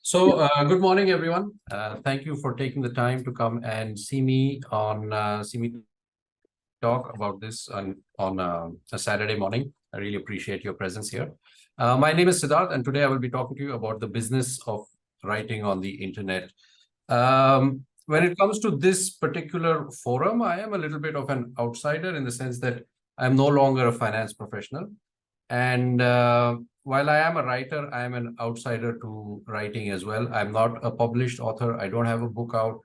Good morning, everyone. Thank you for taking the time to come and see me talk about this on a Saturday morning. I really appreciate your presence here. My name is Siddharth, and today I will be talking to you about the business of writing on the internet. When it comes to this particular forum, I am a little bit of an outsider in the sense that I'm no longer a finance professional. And while I am a writer, I am an outsider to writing as well. I'm not a published author. I don't have a book out.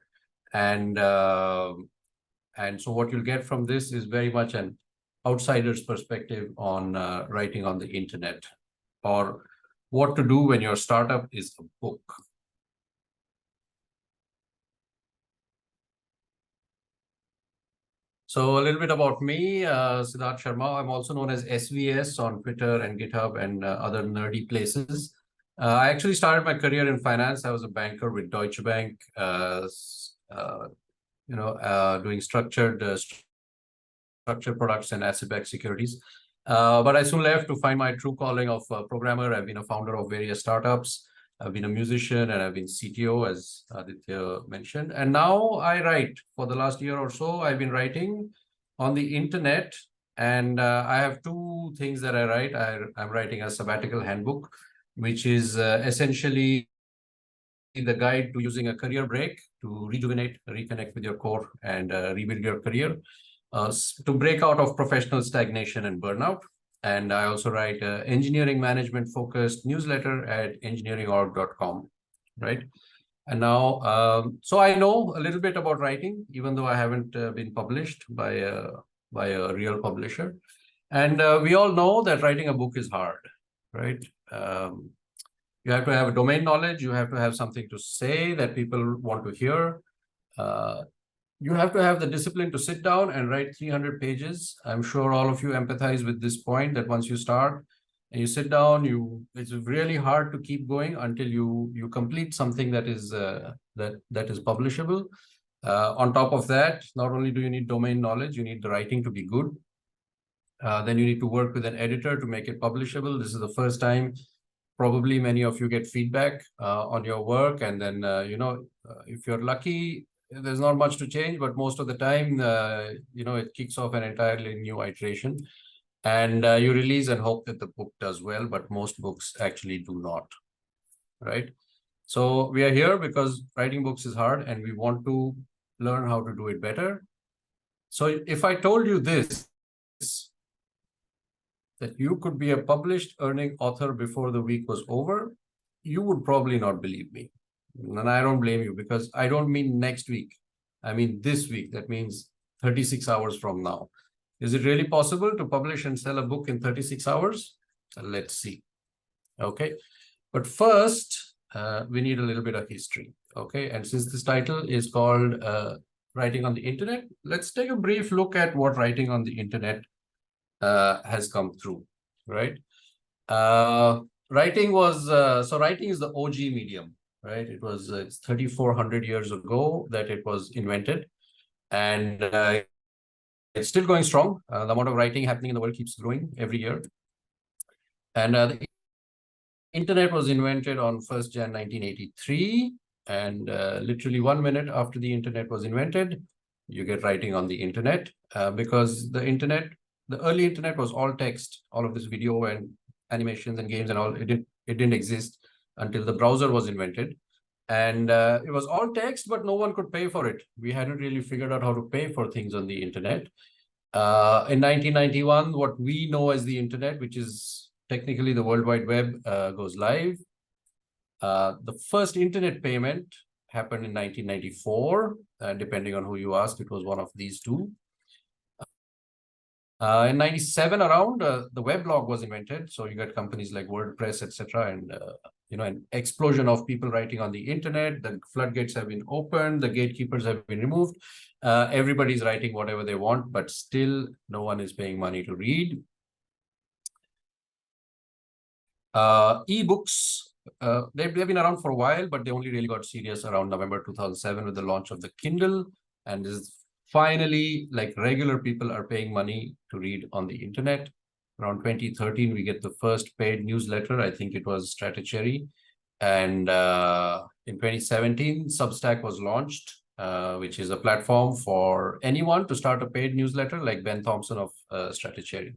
And so what you'll get from this is very much an outsider's perspective on writing on the internet, or what to do when your startup is a book. So a little bit about me, Siddharth Sharma. I'm also known as SVS on Twitter and GitHub and other nerdy places. I actually started my career in finance. I was a banker with Deutsche Bank, doing structured products and asset-backed securities. But I soon left to find my true calling of programmer. I've been a founder of various startups. I've been a musician, and I've been CTO, as Aditya mentioned. And now I write. For the last year or so, I've been writing on the internet. And I have two things that I write. I'm writing a sabbatical handbook, which is essentially the guide to using a career break to rejuvenate, reconnect with your core, and rebuild your career, to break out of professional stagnation and burnout. And I also write an engineering management focused newsletter at engineeringorg.com, right? And now, so I know a little bit about writing, even though I haven't been published by a real publisher. And we all know that writing a book is hard, right? You have to have a domain knowledge. You have to have something to say that people want to hear. You have to have the discipline to sit down and write 300 pages. I'm sure all of you empathize with this point, that once you start and you sit down, it's really hard to keep going until you complete something that is that is publishable. On top of that, not only do you need domain knowledge, you need the writing to be good. Then you need to work with an editor to make it publishable. This is the first time probably many of you get feedback on your work, and then if you're lucky, there's not much to change, but most of the time, it kicks off an entirely new iteration, and you release and hope that the book does well, but most books actually do not, right? So we are here because writing books is hard, and we want to learn how to do it better. So if I told you this, that you could be a published earning author before the week was over, you would probably not believe me. And I don't blame you, because I don't mean next week. I mean this week. That means 36 hours from now. Is it really possible to publish and sell a book in 36 hours? Let's see. Okay. But first, we need a little bit of history. Okay. And since this title is called Writing on the Internet, let's take a brief look at what writing on the internet has come through, right? Writing is the OG medium, right? It's 3,400 years ago that it was invented, and it's still going strong. The amount of writing happening in the world keeps growing every year. And the internet was invented on 1st Jan 1983, and literally 1 minute after the internet was invented, you get writing on the internet, because the early internet was all text. All of this video and animations and games and all, it didn't exist until the browser was invented. And it was all text, but no one could pay for it. We hadn't really figured out how to pay for things on the internet. In 1991, what we know as the internet, which is technically the World Wide Web, goes live. The first internet payment happened in 1994. Depending on who you ask, it was one of these two. In 97 around, the weblog was invented. So you got companies like WordPress, etc., and an explosion of people writing on the internet. The floodgates have been opened. The gatekeepers have been removed. Everybody's writing whatever they want, but still no one is paying money to read. Ebooks, they've been around for a while, but they only really got serious around November 2007 with the launch of the Kindle. And this is finally, like, regular people are paying money to read on the internet. Around 2013, we get the first paid newsletter. I think it was Stratocherry. And in 2017, Substack was launched, which is a platform for anyone to start a paid newsletter, like Ben Thompson of Stratechery.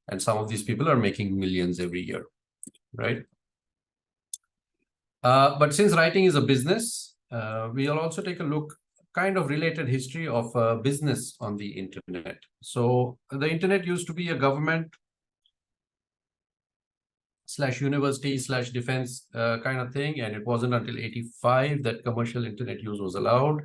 And some of these people are making millions every year, right? But since writing is a business, we'll also take a look, kind of related history of business on the internet. So the internet used to be a government / university / defense kind of thing. And it wasn't until 85 that commercial internet use was allowed.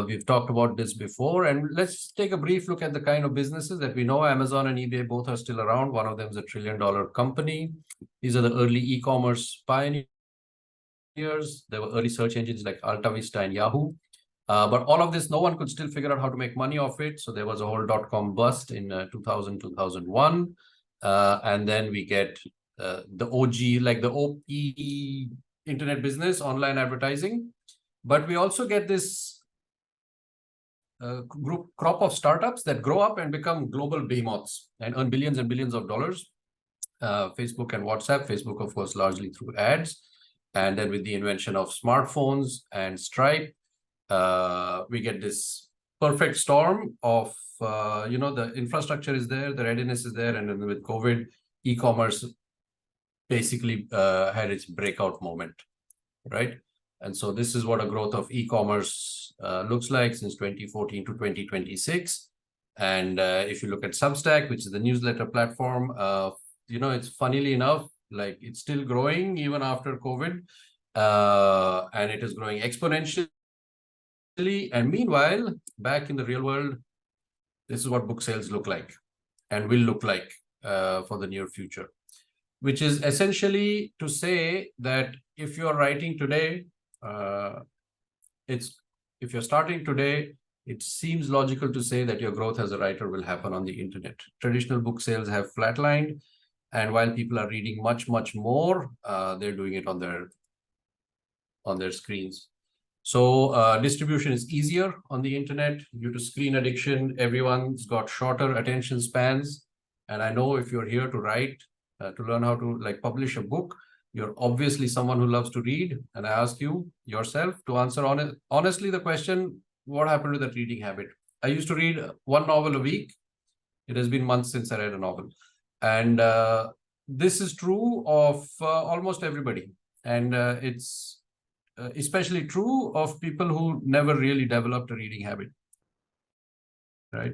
We've talked about this before, and let's take a brief look at the kind of businesses that we know. Amazon and eBay both are still around. One of them is a $1 trillion company. These are the early e-commerce pioneers. There were early search engines like Alta Vista and Yahoo. But all of this, no one could still figure out how to make money off it. So there was a whole dot-com bust in 2000, 2001. And then we get the OG, like the OP internet business, online advertising. But we also get this crop of startups that grow up and become global behemoths and earn billions and billions of dollars. Facebook and WhatsApp, Facebook, of course, largely through ads. And then with the invention of smartphones and Stripe, we get this perfect storm of, the infrastructure is there, the readiness is there. And then with COVID, e-commerce basically had its breakout moment, right? And so this is what a growth of e-commerce looks like since 2014 to 2026. And if you look at Substack, which is the newsletter platform, it's funnily enough, like it's still growing even after COVID, and it is growing exponentially. And meanwhile, back in the real world, this is what book sales look like and will look like for the near future, which is essentially to say that if you're writing today, if you're starting today, it seems logical to say that your growth as a writer will happen on the internet. Traditional book sales have flatlined, and while people are reading much, much more, they're doing it on their screens. So distribution is easier on the internet due to screen addiction. Everyone's got shorter attention spans. And I know if you're here to write, to learn how to publish a book, you're obviously someone who loves to read. And I ask you yourself to answer honestly the question, what happened to that reading habit? I used to read one novel a week. It has been months since I read a novel. And this is true of almost everybody. And it's especially true of people who never really developed a reading habit, right?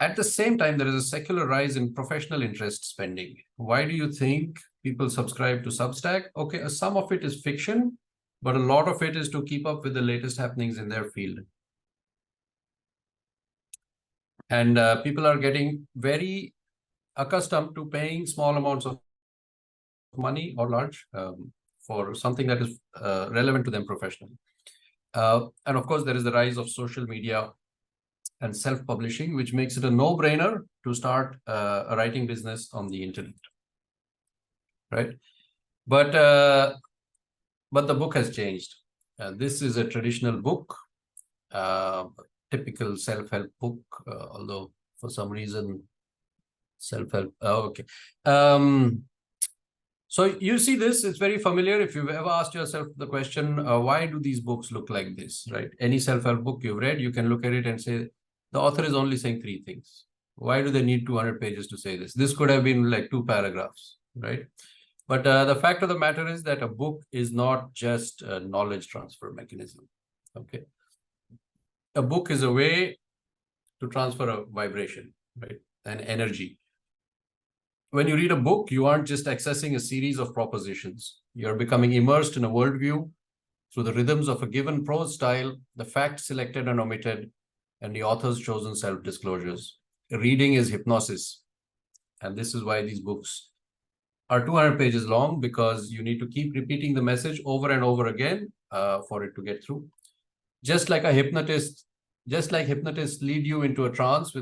At the same time, there is a secular rise in professional interest spending. Why do you think people subscribe to Substack? Okay, some of it is fiction, but a lot of it is to keep up with the latest happenings in their field. And people are getting very accustomed to paying small amounts of money or large for something that is relevant to them professionally. And of course, there is the rise of social media and self-publishing, which makes it a no-brainer to start a writing business on the internet, right? But the book has changed. This is a traditional book, typical self-help book, although for some reason, self-help, okay. So you see this, it's very familiar. If you've ever asked yourself the question, why do these books look like this, right? Any self-help book you've read, you can look at it and say, the author is only saying 3 things. Why do they need 200 pages to say this? This could have been like 2 paragraphs, right? But the fact of the matter is that a book is not just a knowledge transfer mechanism, okay? A book is a way to transfer a vibration, right? An energy. When you read a book, you aren't just accessing a series of propositions. You're becoming immersed in a worldview through the rhythms of a given prose style, the facts selected and omitted, and the author's chosen self-disclosures. Reading is hypnosis. And this is why these books are 200 pages long, because you need to keep repeating the message over and over again for it to get through. Just like hypnotists lead you into a trance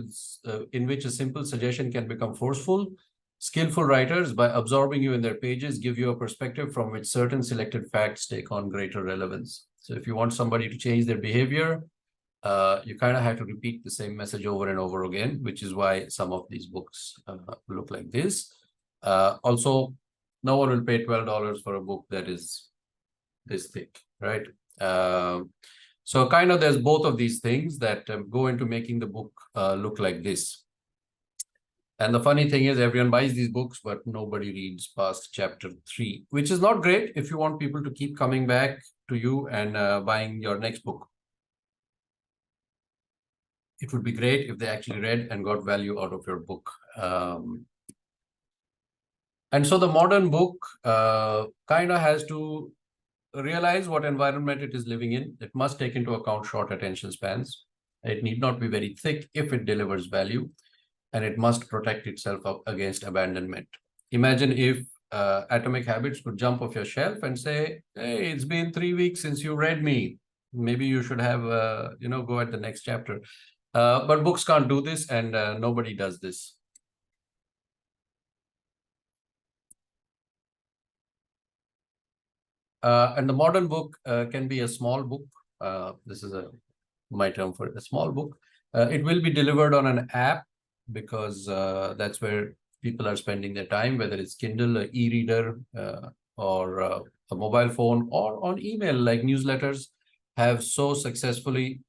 in which a simple suggestion can become forceful, skillful writers, by absorbing you in their pages, give you a perspective from which certain selected facts take on greater relevance. So if you want somebody to change their behavior, you kind of have to repeat the same message over and over again, which is why some of these books look like this. Also, no one will pay $12 for a book that is this thick, right? So kind of there's both of these things that go into making the book look like this. And the funny thing is everyone buys these books, but nobody reads past chapter 3, which is not great if you want people to keep coming back to you and buying your next book. It would be great if they actually read and got value out of your book. And so the modern book kind of has to realize what environment it is living in. It must take into account short attention spans. It need not be very thick if it delivers value, and it must protect itself up against abandonment. Imagine if Atomic Habits could jump off your shelf and say, hey, it's been 3 weeks since you read me. Maybe you should have, go at the next chapter. But books can't do this, and nobody does this. And the modern book can be a small book. This is my term for it, a small book. It will be delivered on an app because that's where people are spending their time, whether it's Kindle, an e-reader, or a mobile phone, or on email, like newsletters have so successfully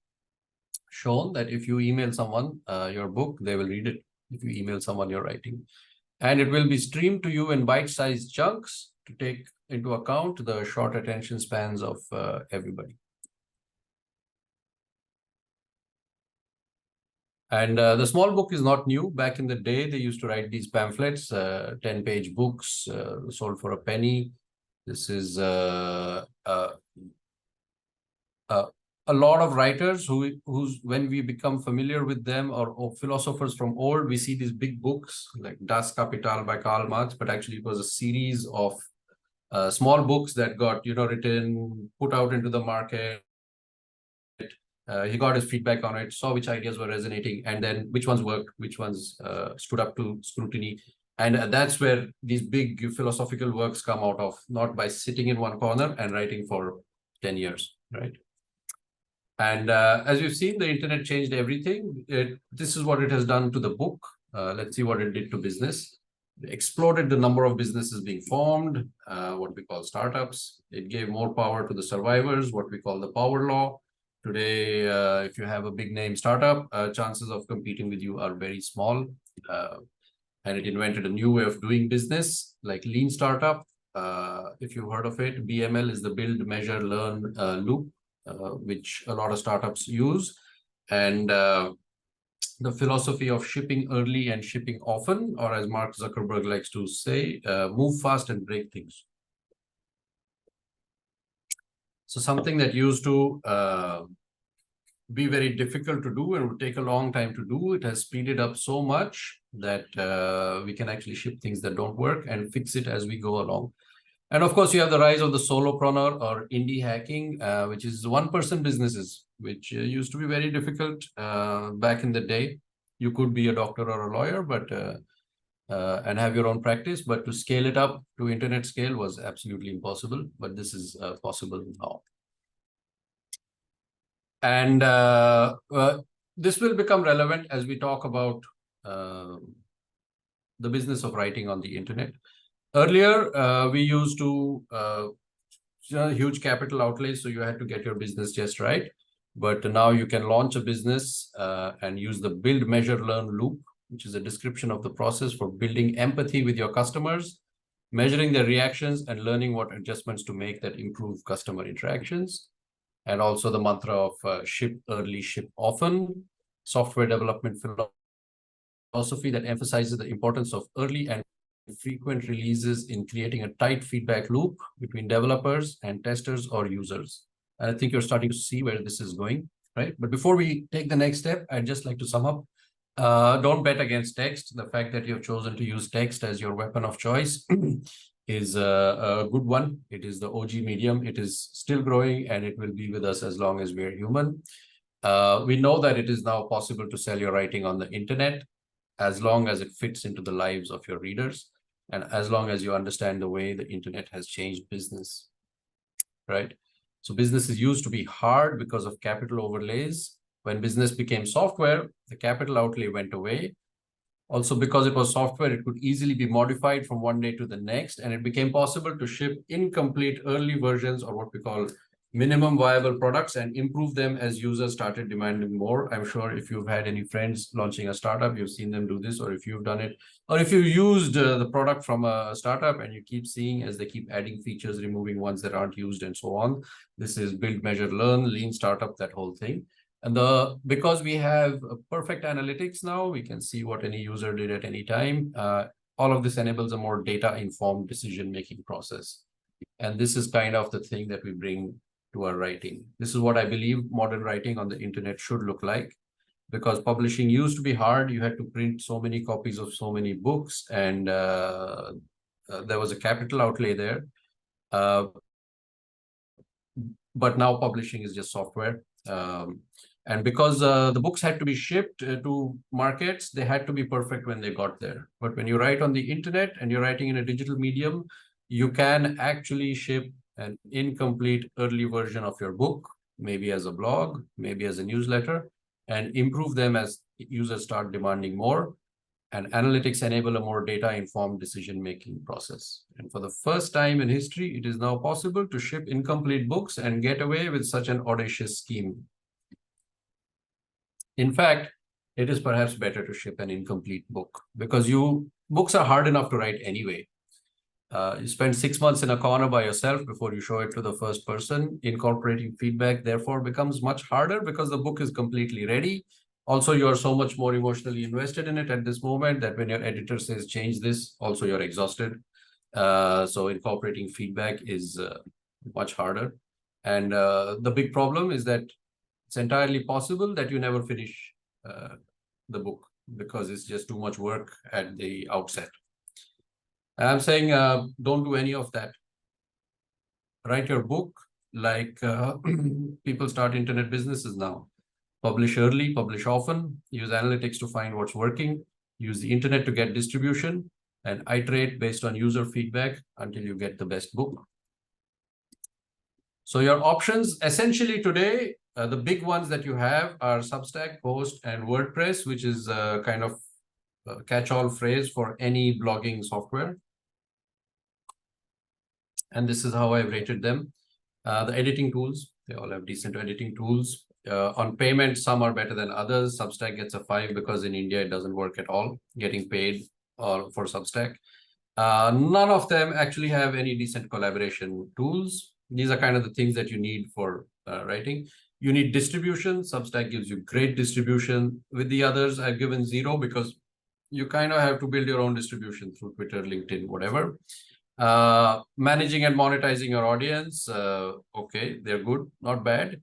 shown that if you email someone your book, they will read it. If you email someone your writing. And it will be streamed to you in bite-sized chunks to take into account the short attention spans of everybody. And the small book is not new. Back in the day, they used to write these pamphlets, 10-page books sold for a penny. This is a lot of writers who's when we become familiar with them, or philosophers from old, we see these big books like Das Kapital by Karl Marx, but actually it was a series of small books that got written, put out into the market. He got his feedback on it, saw which ideas were resonating, and then which ones worked, which ones stood up to scrutiny. And that's where these big philosophical works come out of, not by sitting in one corner and writing for 10 years, right? And as you've seen, the internet changed everything. This is what it has done to the book. Let's see what it did to business. It exploded the number of businesses being formed, what we call startups. It gave more power to the survivors, what we call the power law. Today, if you have a big name startup, chances of competing with you are very small. And it invented a new way of doing business, like lean startup. If you've heard of it, BML is the build, measure, learn loop, which a lot of startups use. And the philosophy of shipping early and shipping often, or as Mark Zuckerberg likes to say, move fast and break things. So something that used to be very difficult to do and would take a long time to do, it has speeded up so much that we can actually ship things that don't work and fix it as we go along. And of course, you have the rise of the solopreneur or indie hacking, which is one-person businesses, which used to be very difficult back in the day. You could be a doctor or a lawyer, but and have your own practice, but to scale it up to internet scale was absolutely impossible. But this is possible now. And this will become relevant as we talk about the business of writing on the internet. Earlier, we used to huge capital outlays, so you had to get your business just right. But now you can launch a business and use the build, measure, learn loop, which is a description of the process for building empathy with your customers, measuring their reactions, and learning what adjustments to make that improve customer interactions. And also the mantra of ship early, ship often, software development philosophy that emphasizes the importance of early and frequent releases in creating a tight feedback loop between developers and testers or users. And I think you're starting to see where this is going, right? But before we take the next step, I'd just like to sum up. Don't bet against text. The fact that you've chosen to use text as your weapon of choice is a good one. It is the OG medium. It is still growing, and it will be with us as long as we're human. We know that it is now possible to sell your writing on the internet as long as it fits into the lives of your readers, and as long as you understand the way the internet has changed business, right? So businesses used to be hard because of capital overlays. When business became software, the capital outlay went away. Also, because it was software, it could easily be modified from one day to the next, and it became possible to ship incomplete early versions, or what we call minimum viable products, and improve them as users started demanding more. I'm sure if you've had any friends launching a startup, you've seen them do this, or if you've done it, or if you used the product from a startup and you keep seeing as they keep adding features, removing ones that aren't used, and so on. This is build, measure, learn, lean startup, that whole thing. And because we have perfect analytics now, we can see what any user did at any time. All of this enables a more data-informed decision-making process. And this is kind of the thing that we bring to our writing. This is what I believe modern writing on the internet should look like, because publishing used to be hard. You had to print so many copies of so many books, and there was a capital outlay there. But now publishing is just software. And because the books had to be shipped to markets, they had to be perfect when they got there. But when you write on the internet and you're writing in a digital medium, you can actually ship an incomplete early version of your book, maybe as a blog, maybe as a newsletter, and improve them as users start demanding more. And analytics enable a more data-informed decision-making process. And for the first time in history, it is now possible to ship incomplete books and get away with such an audacious scheme. In fact, it is perhaps better to ship an incomplete book, because books are hard enough to write anyway. You spend 6 months in a corner by yourself before you show it to the first person. Incorporating feedback, therefore, becomes much harder because the book is completely ready. Also, you are so much more emotionally invested in it at this moment that when your editor says, change this, also you're exhausted. So incorporating feedback is much harder. And the big problem is that it's entirely possible that you never finish the book because it's just too much work at the outset. And I'm saying don't do any of that. Write your book like people start internet businesses now. Publish early, publish often, use analytics to find what's working, use the internet to get distribution, and iterate based on user feedback until you get the best book. So your options essentially today, the big ones that you have are Substack, Post, and WordPress, which is a kind of catch-all phrase for any blogging software. And this is how I've rated them. The editing tools, they all have decent editing tools. On payment, some are better than others. Substack gets a 5 because in India, it doesn't work at all, getting paid for Substack. None of them actually have any decent collaboration tools. These are kind of the things that you need for writing. You need distribution. Substack gives you great distribution. With the others, I've given 0 because you kind of have to build your own distribution through Twitter, LinkedIn, whatever. Managing and monetizing your audience, okay, they're good, not bad.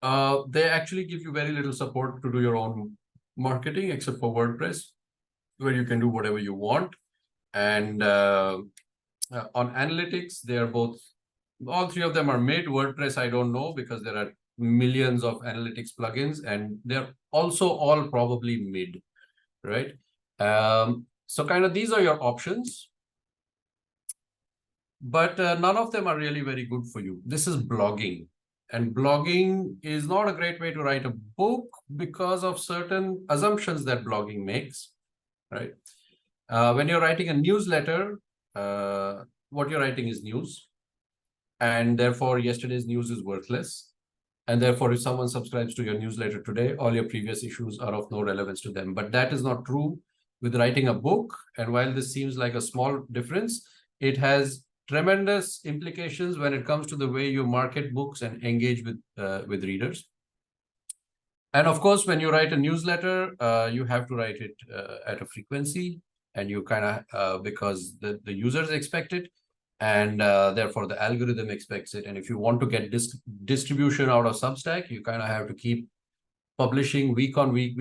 They actually give you very little support to do your own marketing, except for WordPress, where you can do whatever you want. And on analytics, they are both, all 3 of them are mid. WordPress, I don't know, because there are millions of analytics plugins, and they're also all probably mid, right? So kind of these are your options. But none of them are really very good for you. This is blogging. And blogging is not a great way to write a book because of certain assumptions that blogging makes, right? When you're writing a newsletter, what you're writing is news. And therefore, yesterday's news is worthless. And therefore, if someone subscribes to your newsletter today, all your previous issues are of no relevance to them. But that is not true with writing a book. And while this seems like a small difference, it has tremendous implications when it comes to the way you market books and engage with readers. And of course, when you write a newsletter, you have to write it at a frequency, and you kind of, because the users expect it, and therefore the algorithm expects it. And if you want to get distribution out of Substack, you kind of have to keep publishing week on week,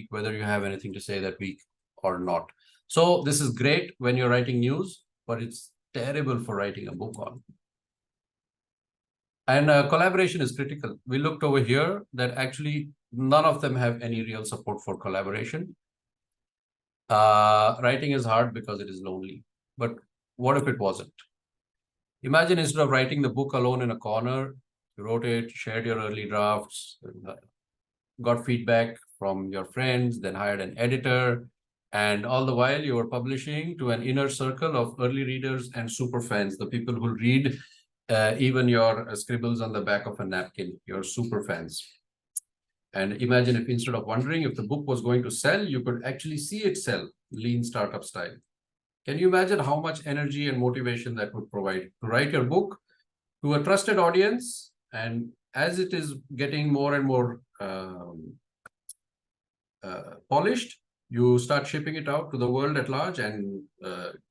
whether you have anything to say that week or not. So this is great when you're writing news, but it's terrible for writing a book on. And collaboration is critical. We looked over here that actually none of them have any real support for collaboration. Writing is hard because it is lonely. But what if it wasn't? Imagine instead of writing the book alone in a corner, you wrote it, shared your early drafts, got feedback from your friends, then hired an editor. And all the while you were publishing to an inner circle of early readers and super fans, the people who read even your scribbles on the back of a napkin, your super fans. And imagine if instead of wondering if the book was going to sell, you could actually see it sell, lean startup style. Can you imagine how much energy and motivation that would provide to write your book to a trusted audience? And as it is getting more and more polished, you start shipping it out to the world at large and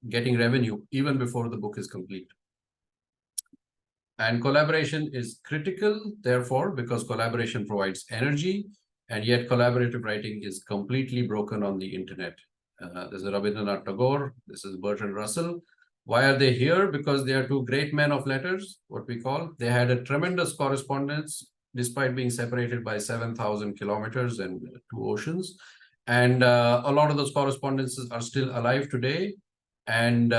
getting revenue even before the book is complete. And collaboration is critical, therefore, because collaboration provides energy, and yet collaborative writing is completely broken on the internet. This is Rabindranath Tagore, this is Bertrand Russell. Why are they here? Because they are two great men of letters, what we call. They had a tremendous correspondence despite being separated by 7,000 kilometers and 2 oceans. And a lot of those correspondences are still alive today and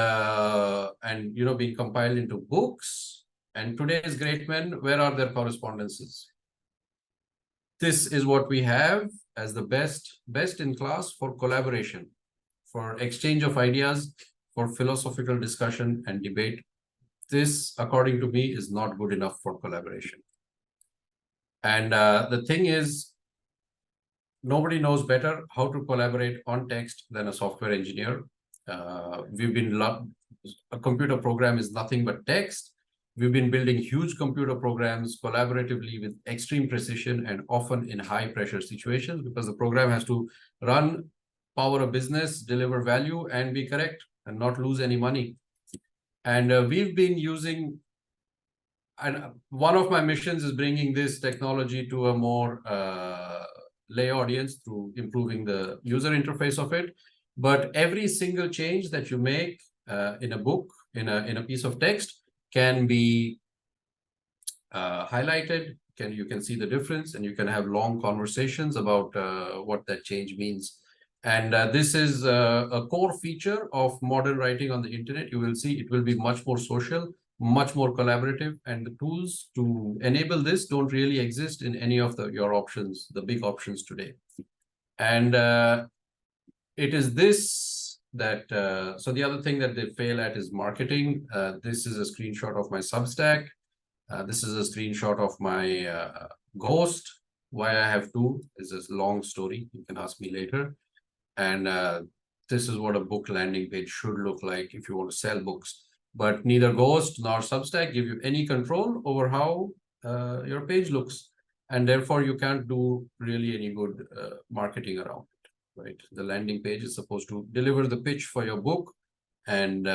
being compiled into books. And today's great men, where are their correspondences? This is what we have as the best in class for collaboration, for exchange of ideas, for philosophical discussion and debate. This, according to me, is not good enough for collaboration. And the thing is, nobody knows better how to collaborate on text than a software engineer. A computer program is nothing but text. We've been building huge computer programs collaboratively with extreme precision and often in high pressure situations, because the program has to run, power a business, deliver value, and be correct and not lose any money. And we've been using, and one of my missions is bringing this technology to a more lay audience through improving the user interface of it. But every single change that you make in a book, in a piece of text, can be highlighted. You can see the difference, and you can have long conversations about what that change means. And this is a core feature of modern writing on the internet. You will see it will be much more social, much more collaborative, and the tools to enable this don't really exist in any of your options, the big options today. And it is this that, so the other thing that they fail at is marketing. This is a screenshot of my Substack. This is a screenshot of my Ghost. Why I have two is a long story. You can ask me later. And this is what a book landing page should look like if you want to sell books. But neither Ghost nor Substack give you any control over how your page looks. And therefore, you can't do really any good marketing around it, right? The landing page is supposed to deliver the pitch for your book and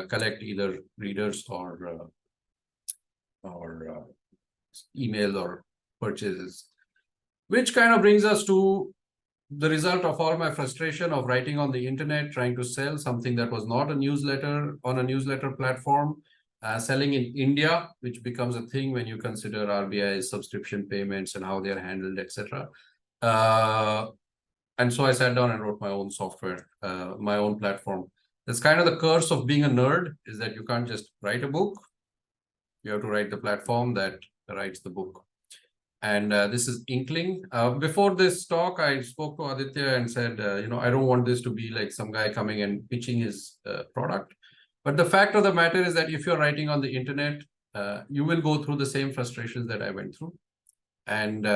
collect either readers or email or purchases. Which kind of brings us to the result of all my frustration of writing on the internet, trying to sell something that was not a newsletter on a newsletter platform, selling in India, which becomes a thing when you consider RBI's subscription payments and how they're handled, etc. And so I sat down and wrote my own software, my own platform. That's kind of the curse of being a nerd, is that you can't just write a book. You have to write the platform that writes the book. And this is Inkling. Before this talk, I spoke to Aditya and said, I don't want this to be like some guy coming and pitching his product. But the fact of the matter is that if you're writing on the internet, you will go through the same frustrations that I went through. And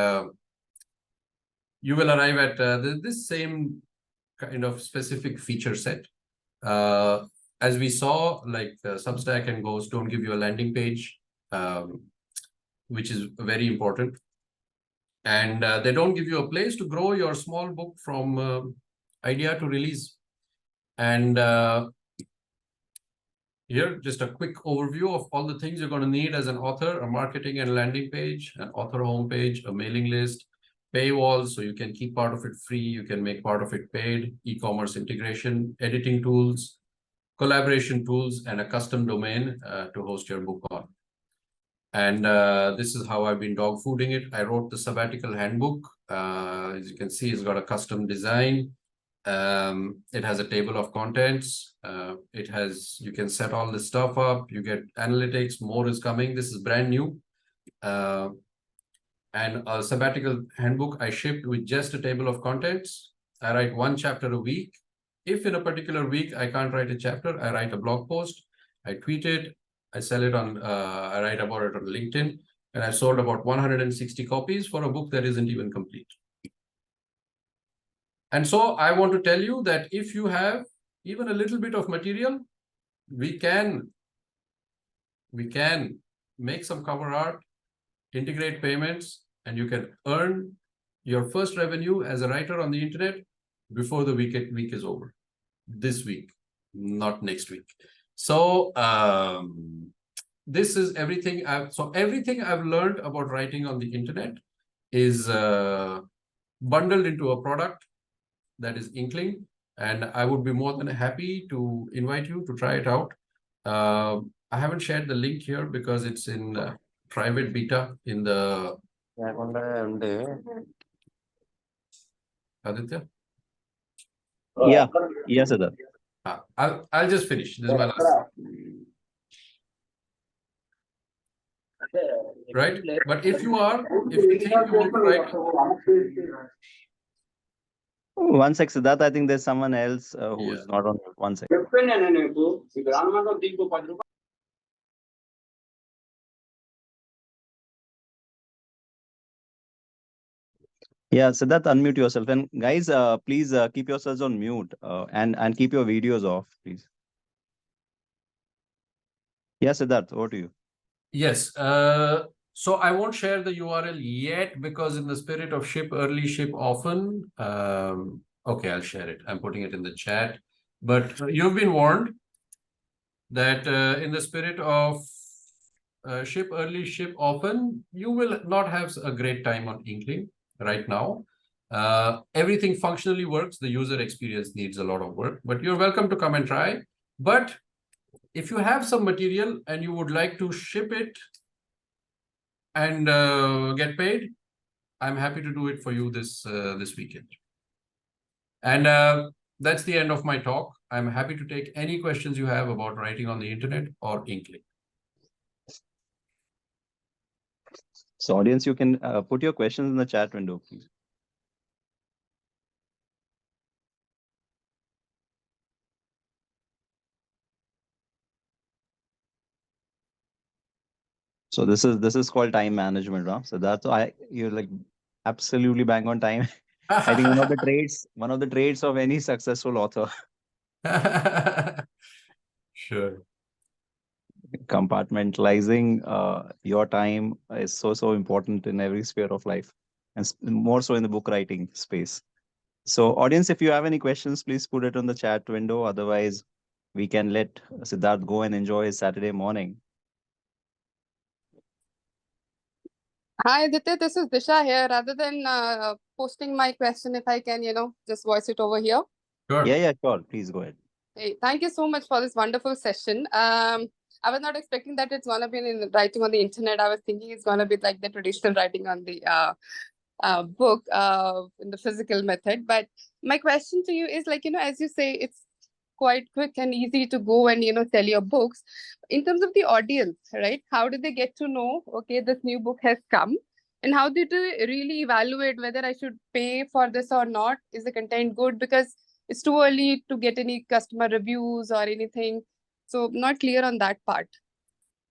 you will arrive at this same kind of specific feature set. As we saw, like Substack and Ghost don't give you a landing page, which is very important. And they don't give you a place to grow your small book from idea to release. And here, just a quick overview of all the things you're going to need as an author: a marketing and landing page, an author homepage, a mailing list, paywalls, so you can keep part of it free, you can make part of it paid, e-commerce integration, editing tools, collaboration tools, and a custom domain to host your book on. And this is how I've been dog fooding it. I wrote the sabbatical handbook. As you can see, it's got a custom design. It has a table of contents. You can set all this stuff up. You get analytics. More is coming. This is brand new. And and a sabbatical handbook I shipped with just a table of contents. I write one chapter a week. If in a particular week I can't write a chapter, I write a blog post, I tweet it, I sell it on, I write about it on LinkedIn, and I sold about 160 copies for a book that isn't even complete. And so I want to tell you that if you have even a little bit of material, we can make some cover art, integrate payments, and you can earn your first revenue as a writer on the internet before the week is over. This week, not next week. So this is everything. Everything I've learned about writing on the internet is bundled into a product that is Inkling, and I would be more than happy to invite you to try it out. I haven't shared the link here because it's in private beta in the Aditya. Yeah, yes, Siddharth. I'll just finish. This is my last. Right, but if you think you want to write. One sec, Siddharth. I think there's someone else who's not on. 1 sec. Yeah, Siddharth, unmute yourself. And guys, please keep yourselves on mute and keep your videos off, please. Yeah, Siddharth, over to you. Yes. So I won't share the URL yet because in the spirit of ship early, ship often. Okay, I'll share it. I'm putting it in the chat. But you've been warned that in the spirit of ship early, ship often, you will not have a great time on Inkling right now. Everything functionally works. The user experience needs a lot of work, but you're welcome to come and try. But if you have some material and you would like to ship it and get paid, I'm happy to do it for you this weekend. And that's the end of my talk. I'm happy to take any questions you have about writing on the internet or Inkling. So audience, you can put your questions in the chat window, please. So this is called time management, huh? So that's why you're like absolutely bang on time. I think one of the traits of any successful author. Sure. Compartmentalizing your time is so important in every sphere of life, and more so in the book writing space. So audience, if you have any questions, please put it on the chat window. Otherwise, we can let Siddharth go and enjoy his Saturday morning. Hi, Aditya, this is Disha here. Rather than posting my question, if I can, just voice it over here. Sure. Yeah, sure. Please go ahead. Hey, thank you so much for this wonderful session. I was not expecting that it's going to be in writing on the internet. I was thinking it's going to be like the traditional writing on the book in the physical method. But my question to you is like, as you say, it's quite quick and easy to go and, sell your books. In terms of the audience, right? How do they get to know, okay, this new book has come? And how do they really evaluate whether I should pay for this or not? Is the content good? Because it's too early to get any customer reviews or anything. So not clear on that part.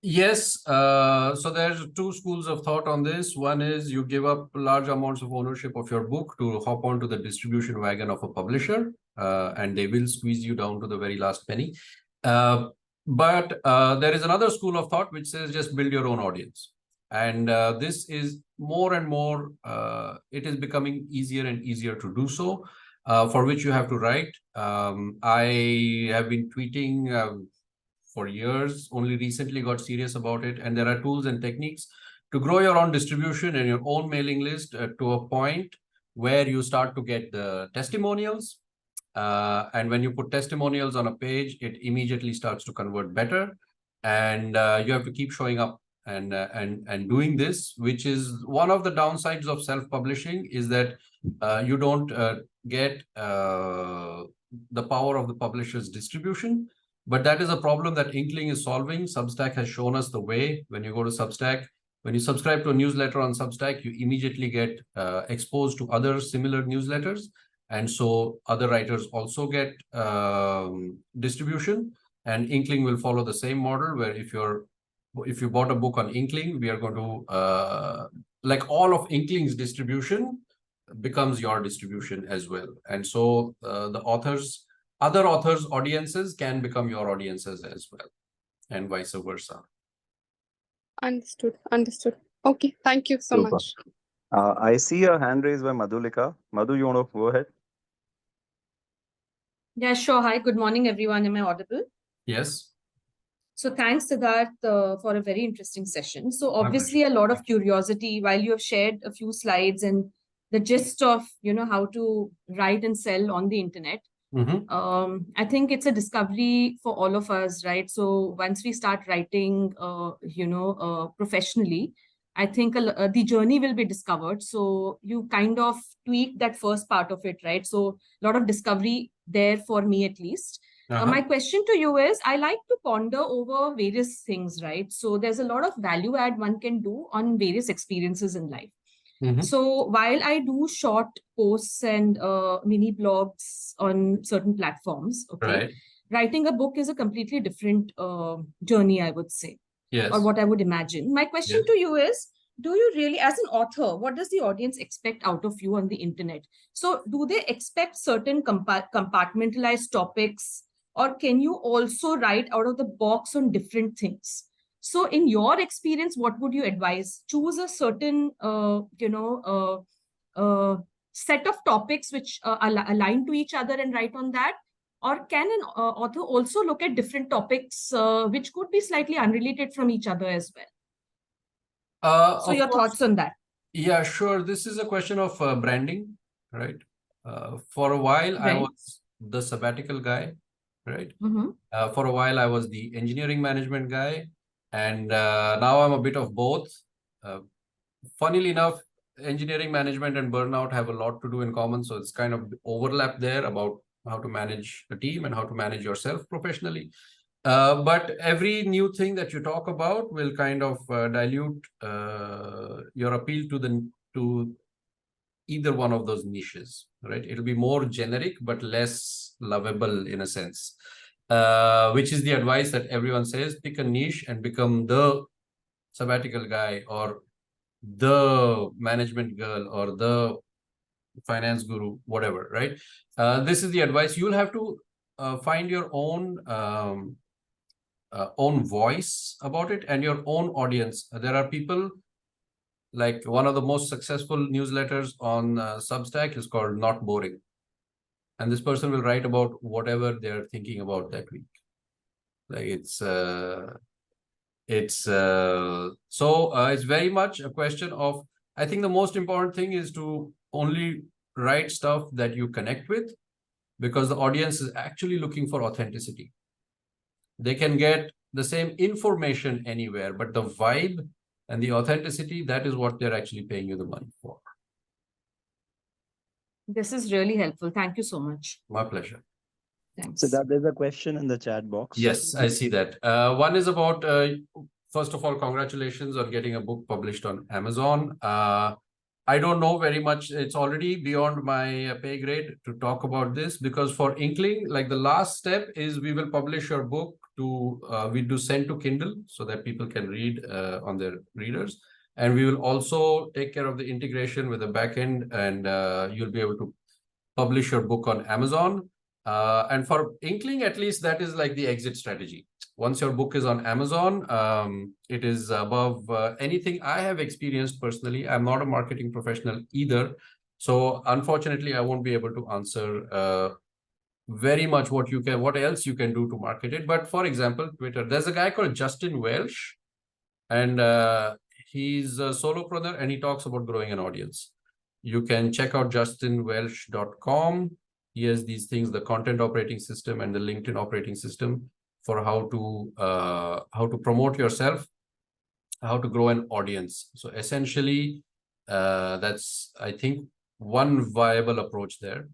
Yes. So there's two schools of thought on this. One is you give up large amounts of ownership of your book to hop onto the distribution wagon of a publisher, and they will squeeze you down to the very last penny. But there is another school of thought which says just build your own audience. And this is more and more, it is becoming easier and easier to do so, for which you have to write. I have been tweeting for years, only recently got serious about it. And there are tools and techniques to grow your own distribution and your own mailing list to a point where you start to get the testimonials. And when you put testimonials on a page, it immediately starts to convert better. And you have to keep showing up and doing this, which is one of the downsides of self-publishing, is that you don't get the power of the publisher's distribution. But that is a problem that Inkling is solving. Substack has shown us the way. When you go to Substack, When you subscribe to a newsletter on Substack, you immediately get exposed to other similar newsletters. And so other writers also get distribution, and Inkling will follow the same model where if you bought a book on Inkling, we are going to, like all of Inkling's distribution becomes your distribution as well. And so the other authors' audiences can become your audiences as well, and vice versa. Understood. Understood. Okay. Thank you so Super. much. I see a hand raised by Madhulika. Madhu, you want to go ahead? Yeah, sure. Hi, good morning, everyone. Am I audible? Yes. So thanks, Siddharth, for a very interesting session. So My obviously a lot of curiosity while you have shared a few slides and the gist of, how to write and sell on the internet. I think it's a discovery for all of us, right? So once we start writing, professionally, I think the journey will be discovered. So you kind of tweak that first part of it, right? So a lot of discovery there for me, at least. My question to you is, I like to ponder over various things, right? So there's a lot of value add one can do on various experiences in life. So while I do short posts and mini blogs on certain platforms, Right. writing a book is a completely different journey, I would say, Yes. or what I would imagine. My question to you is, do you really, as an author, what does the audience expect out of you on the internet? So do they expect certain compartmentalized topics, or can you also write out of the box on different things? So in your experience, what would you advise? Choose a certain, set of topics which align to each other and write on that? Or can an author also look at different topics which could be slightly unrelated from each other as well? So your thoughts on that? Yeah, sure. This is a question of branding, right? For a while, I Right. was the sabbatical guy, right? For a while, I was the engineering management guy. And now I'm a bit of both. Funnily enough, engineering management and burnout have a lot to do in common. So it's kind of overlap there about how to manage a team and how to manage yourself professionally. But every new thing that you talk about will kind of dilute your appeal to either one of those niches, right? It'll be more generic, but less lovable in a sense, which is the advice that everyone says: pick a niche and become the sabbatical guy or the management girl or the finance guru, whatever, right? This is the advice. You'll have to find your own voice about it and your own audience. There are people, like one of the most successful newsletters on Substack is called Not Boring. And this person will write about whatever they're thinking about that week. Like it's very much a question of, I think the most important thing is to only write stuff that you connect with, because the audience is actually looking for authenticity. They can get the same information anywhere, but the vibe and the authenticity, that is what they're actually paying you the money for. This is really helpful. Thank you so much. My pleasure. Thanks. So there's a question in the chat box. Yes, I see that. One is about, first of all, congratulations on getting a book published on Amazon. I don't know very much. It's already beyond my pay grade to talk about this, because for Inkling, like the last step is we will publish your book to, we do send to Kindle so that people can read on their readers. And we will also take care of the integration with the backend, and you'll be able to publish your book on Amazon. And for Inkling, at least, that is like the exit strategy. Once your book is on Amazon, it is above anything I have experienced personally. I'm not a marketing professional either. So unfortunately, I won't be able to answer very much what else you can do to market it. But for example, Twitter, there's a guy called Justin Welsh, and he's a solopreneur, and he talks about growing an audience. You can check out justinwelsh.com. He has these things, the content operating system and the LinkedIn operating system, for how to promote yourself, how to grow an audience. So essentially, that's, I think, one viable approach there.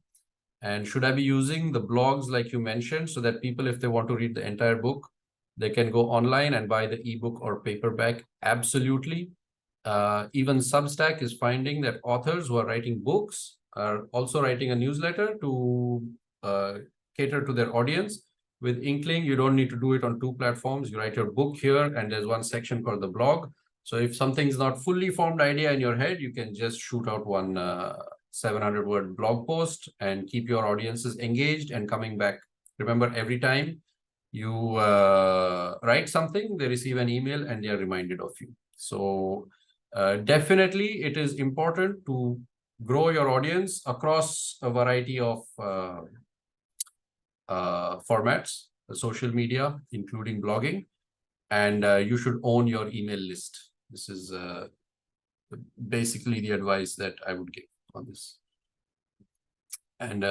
And should I be using the blogs like you mentioned, so that people, if they want to read the entire book, they can go online and buy the ebook or paperback? Absolutely. Even Substack is finding that authors who are writing books are also writing a newsletter to cater to their audience. With Inkling, you don't need to do it on 2 platforms. You write your book here, and there's one section called the blog. So if something's not fully formed idea in your head, you can just shoot out one 700-word blog post and keep your audiences engaged and coming back. Remember, every time you write something, they receive an email and they are reminded of you. So definitely it is important to grow your audience across a variety of formats, social media, including blogging, and you should own your email list. This is basically the advice that I would give on this. And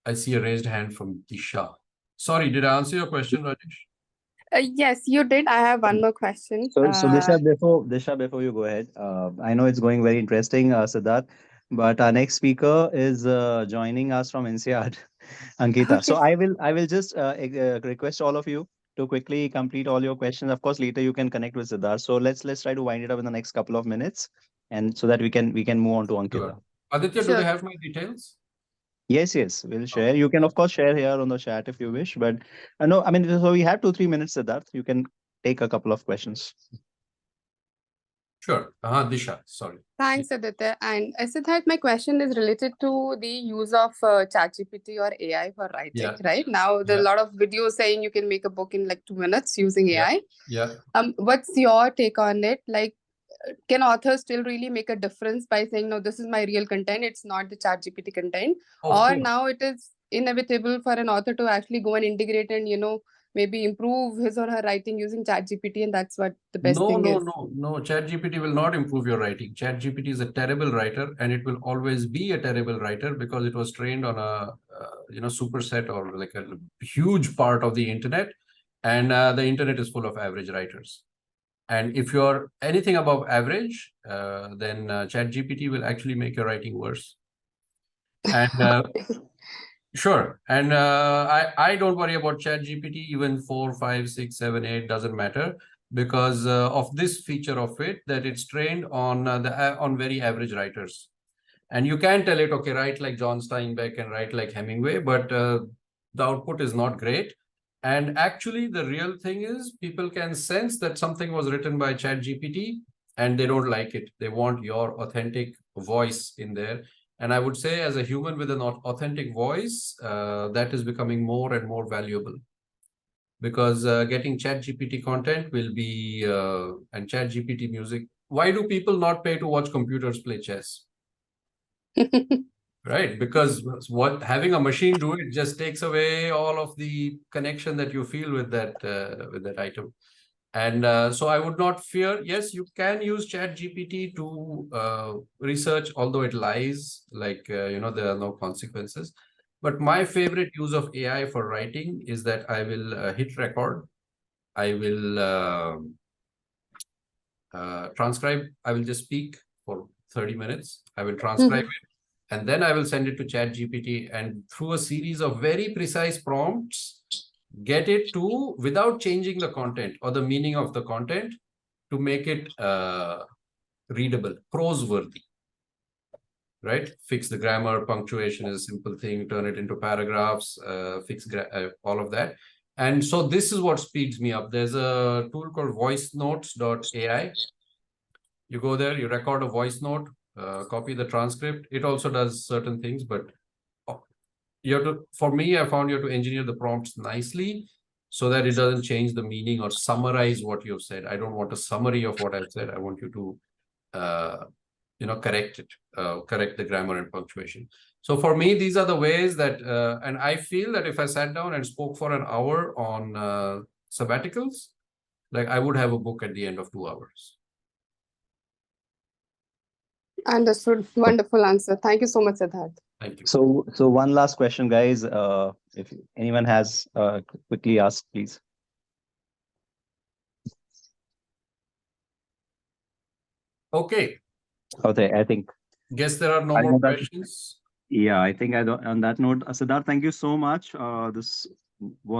I see a raised hand from Disha. Sorry, did I answer your question, Rajesh? Yes, you did. I have one more question. So Disha, before you go ahead, I know it's going very interesting, Siddharth, but our next speaker is joining us from INSEAD, Ankita. So Okay. I will just request all of you to quickly complete all your questions. Of course, later you can connect with Siddharth. So let's try to wind it up in the next couple of minutes, and so that we can move on to Ankita. Sure. Aditya, do Sure. they have my details? Yes, we'll share. Okay. You can of course share here on the chat if you wish, but no, I mean, so we have 2-3 minutes, Siddharth. You can take a couple of questions. Sure. Disha, sorry. Thanks, Aditya. And Siddharth, my question is related to the use of ChatGPT or AI for writing, Yeah. right? Now, there are a Yeah. lot of videos saying you can make a book in like 2 minutes using Yeah. AI. Yeah. What's your take on it? Like, can authors still really make a difference by saying, no, this is my real content, it's not the ChatGPT content? Of Or course. now it is inevitable for an author to actually go and integrate and, maybe improve his or her writing using ChatGPT, and that's what the best thing is. No. ChatGPT will not improve your writing. ChatGPT is a terrible writer, and it will always be a terrible writer because it was trained on a superset or like a huge part of the internet, and the internet is full of average writers. And if you're anything above average, then ChatGPT will actually make your writing worse. And sure. And I don't worry about ChatGPT, even 4, 5, 6, 7, 8, doesn't matter, because of this feature of it, that it's trained on on very average writers. And you can tell it, okay, write like John Steinbeck and write like Hemingway, but the output is not great. And actually, the real thing is people can sense that something was written by ChatGPT and they don't like it. They want your authentic voice in there. And I would say, as a human with an authentic voice, that is becoming more and more valuable, because getting ChatGPT content will be and ChatGPT music. Why do people not pay to watch computers play chess? Right, because what having a machine do it just takes away all of the connection that you feel with that item. And so I would not fear. Yes, you can use ChatGPT to research, although it lies, like, there are no consequences. But my favorite use of AI for writing is that I will hit record. I will transcribe. I will just speak for 30 minutes. I will transcribe it. And then I will send it to ChatGPT, and through a series of very precise prompts, get it to, without changing the content or the meaning of the content, to make it readable, prose-worthy, right? Fix the grammar, punctuation is a simple thing, turn it into paragraphs, fix all of that. And so this is what speeds me up. There's a tool called voicenotes.ai. You go there, you record a voice note, copy the transcript. It also does certain things, but you have to, for me, I found you have to engineer the prompts nicely so that it doesn't change the meaning or summarize what you've said. I don't want a summary of what I've said. I want you to, correct it, correct the grammar and punctuation. So for me, these are the ways that, and I feel that if I sat down and spoke for an hour on sabbaticals, like I would have a book at the end of 2 hours. Understood. Wonderful answer. Thank you so much, Siddharth. Thank you. So one last question, guys. If anyone has, quickly ask, please. Okay. Okay, I think. Guess there are no more questions. Yeah, I think on that note, Siddharth, thank you so much. This was